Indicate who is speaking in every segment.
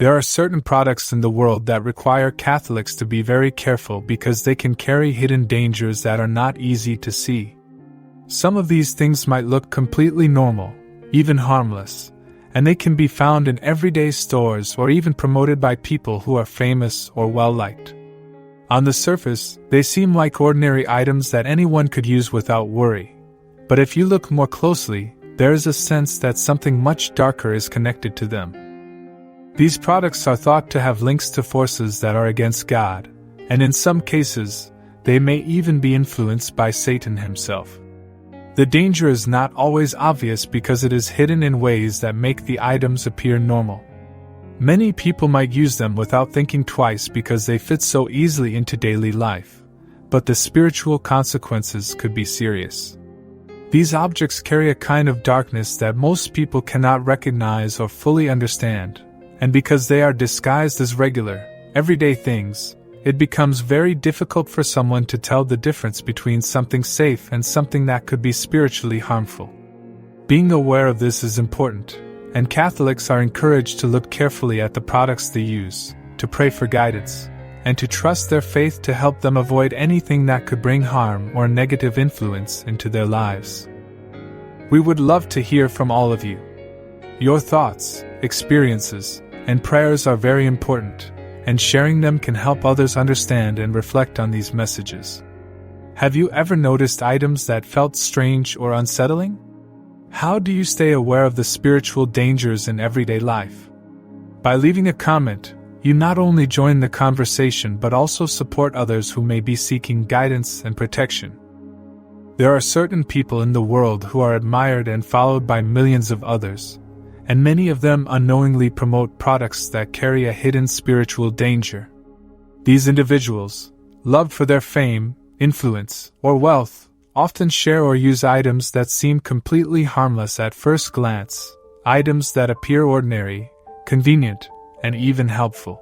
Speaker 1: There are certain products in the world that require Catholics to be very careful because they can carry hidden dangers that are not easy to see. Some of these things might look completely normal, even harmless, and they can be found in everyday stores or even promoted by people who are famous or well-liked. On the surface, they seem like ordinary items that anyone could use without worry. But if you look more closely, there is a sense that something much darker is connected to them. These products are thought to have links to forces that are against God, and in some cases, they may even be influenced by Satan himself. The danger is not always obvious because it is hidden in ways that make the items appear normal. Many people might use them without thinking twice because they fit so easily into daily life, but the spiritual consequences could be serious. These objects carry a kind of darkness that most people cannot recognize or fully understand, and because they are disguised as regular, everyday things, it becomes very difficult for someone to tell the difference between something safe and something that could be spiritually harmful. Being aware of this is important, and Catholics are encouraged to look carefully at the products they use, to pray for guidance, and to trust their faith to help them avoid anything that could bring harm or negative influence into their lives. We would love to hear from all of you. Your thoughts, experiences, and prayers are very important, and sharing them can help others understand and reflect on these messages. Have you ever noticed items that felt strange or unsettling? How do you stay aware of the spiritual dangers in everyday life? By leaving a comment, you not only join the conversation but also support others who may be seeking guidance and protection. There are certain people in the world who are admired and followed by millions of others, and many of them unknowingly promote products that carry a hidden spiritual danger. These individuals, loved for their fame, influence, or wealth, often share or use items that seem completely harmless at first glance, items that appear ordinary, convenient, and even helpful.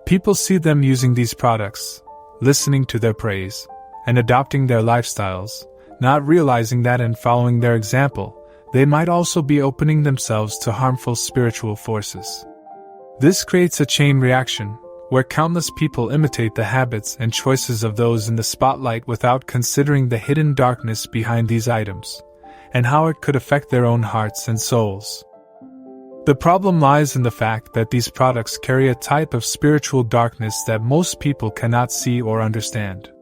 Speaker 1: People see them using these products, listening to their praise, and adopting their lifestyles, not realizing that in following their example, they might also be opening themselves to harmful spiritual forces. This creates a chain reaction, where countless people imitate the habits and choices of those in the spotlight without considering the hidden darkness behind these items, and how it could affect their own hearts and souls. The problem lies in the fact that these products carry a type of spiritual darkness that most people cannot see or understand.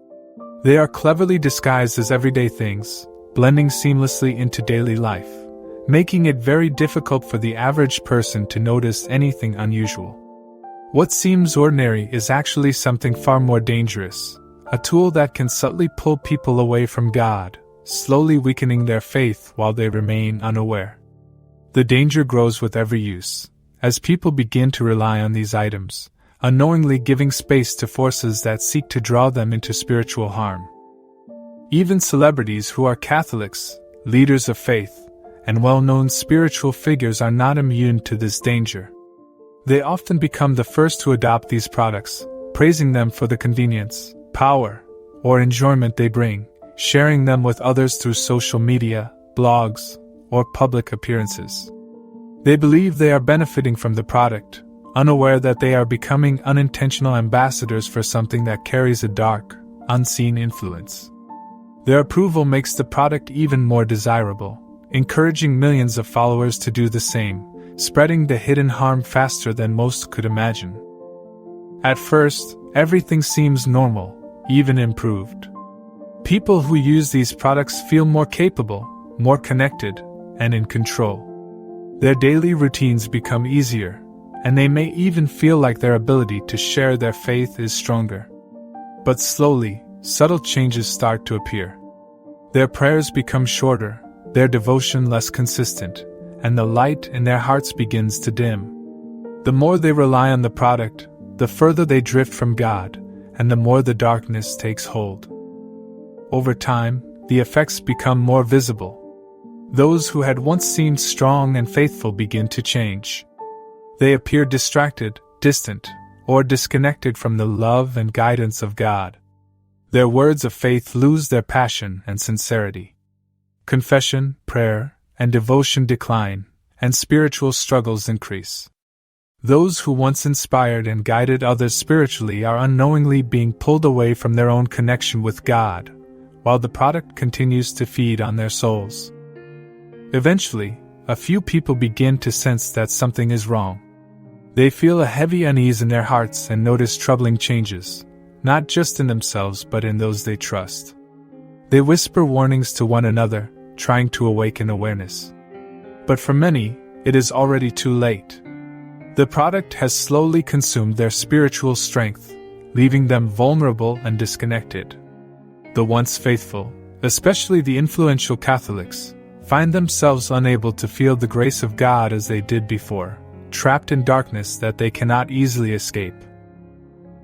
Speaker 1: They are cleverly disguised as everyday things, blending seamlessly into daily life, making it very difficult for the average person to notice anything unusual. What seems ordinary is actually something far more dangerous, a tool that can subtly pull people away from God, slowly weakening their faith while they remain unaware. The danger grows with every use, as people begin to rely on these items, unknowingly giving space to forces that seek to draw them into spiritual harm. Even celebrities who are Catholics, leaders of faith, and well-known spiritual figures are not immune to this danger. They often become the first to adopt these products, praising them for the convenience, power, or enjoyment they bring, sharing them with others through social media, blogs, or public appearances. They believe they are benefiting from the product, unaware that they are becoming unintentional ambassadors for something that carries a dark, unseen influence. Their approval makes the product even more desirable, encouraging millions of followers to do the same, spreading the hidden harm faster than most could imagine. At first, everything seems normal, even improved. People who use these products feel more capable, more connected, and in control. Their daily routines become easier, and they may even feel like their ability to share their faith is stronger. But slowly, subtle changes start to appear. Their prayers become shorter, their devotion less consistent, and the light in their hearts begins to dim. The more they rely on the product, the further they drift from God, and the more the darkness takes hold. Over time, the effects become more visible. Those who had once seemed strong and faithful begin to change. They appear distracted, distant, or disconnected from the love and guidance of God. Their words of faith lose their passion and sincerity. Confession, prayer, and devotion decline, and spiritual struggles increase. Those who once inspired and guided others spiritually are unknowingly being pulled away from their own connection with God, while the product continues to feed on their souls. Eventually, a few people begin to sense that something is wrong. They feel a heavy unease in their hearts and notice troubling changes, not just in themselves but in those they trust. They whisper warnings to one another, trying to awaken awareness. But for many, it is already too late. The product has slowly consumed their spiritual strength, leaving them vulnerable and disconnected. The once faithful, especially the influential Catholics, find themselves unable to feel the grace of God as they did before, trapped in darkness that they cannot easily escape.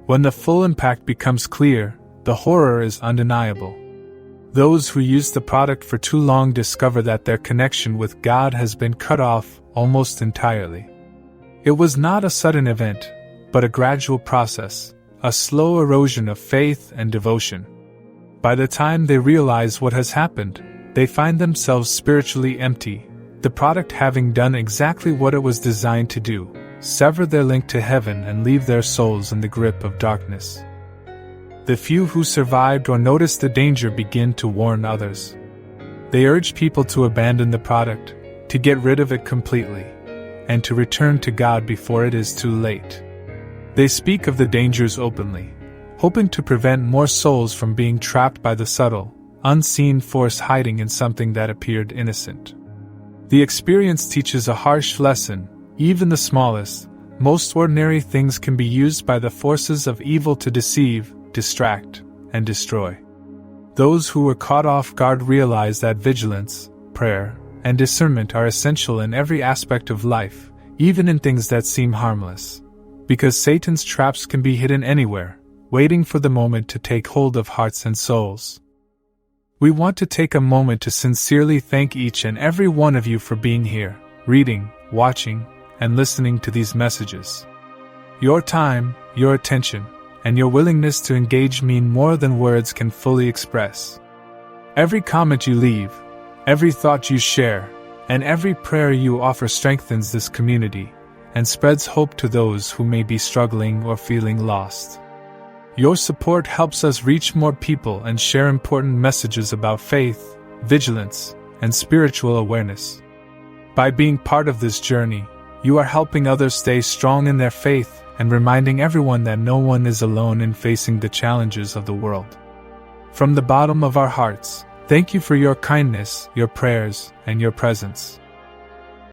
Speaker 1: When the full impact becomes clear, the horror is undeniable. Those who use the product for too long discover that their connection with God has been cut off almost entirely. It was not a sudden event, but a gradual process, a slow erosion of faith and devotion. By the time they realize what has happened, they find themselves spiritually empty, the product having done exactly what it was designed to do, sever their link to heaven and leave their souls in the grip of darkness. The few who survived or noticed the danger begin to warn others. They urge people to abandon the product, to get rid of it completely, and to return to God before it is too late. They speak of the dangers openly, hoping to prevent more souls from being trapped by the subtle, unseen force hiding in something that appeared innocent. The experience teaches a harsh lesson. Even the smallest, most ordinary things can be used by the forces of evil to deceive, distract, and destroy. Those who were caught off guard realize that vigilance, prayer, and discernment are essential in every aspect of life, even in things that seem harmless. Because Satan's traps can be hidden anywhere, waiting for the moment to take hold of hearts and souls. We want to take a moment to sincerely thank each and every one of you for being here, reading, watching, and listening to these messages. Your time, your attention, and your willingness to engage mean more than words can fully express. Every comment you leave, every thought you share, and every prayer you offer strengthens this community and spreads hope to those who may be struggling or feeling lost. Your support helps us reach more people and share important messages about faith, vigilance, and spiritual awareness. By being part of this journey, you are helping others stay strong in their faith and reminding everyone that no one is alone in facing the challenges of the world. From the bottom of our hearts, thank you for your kindness, your prayers, and your presence.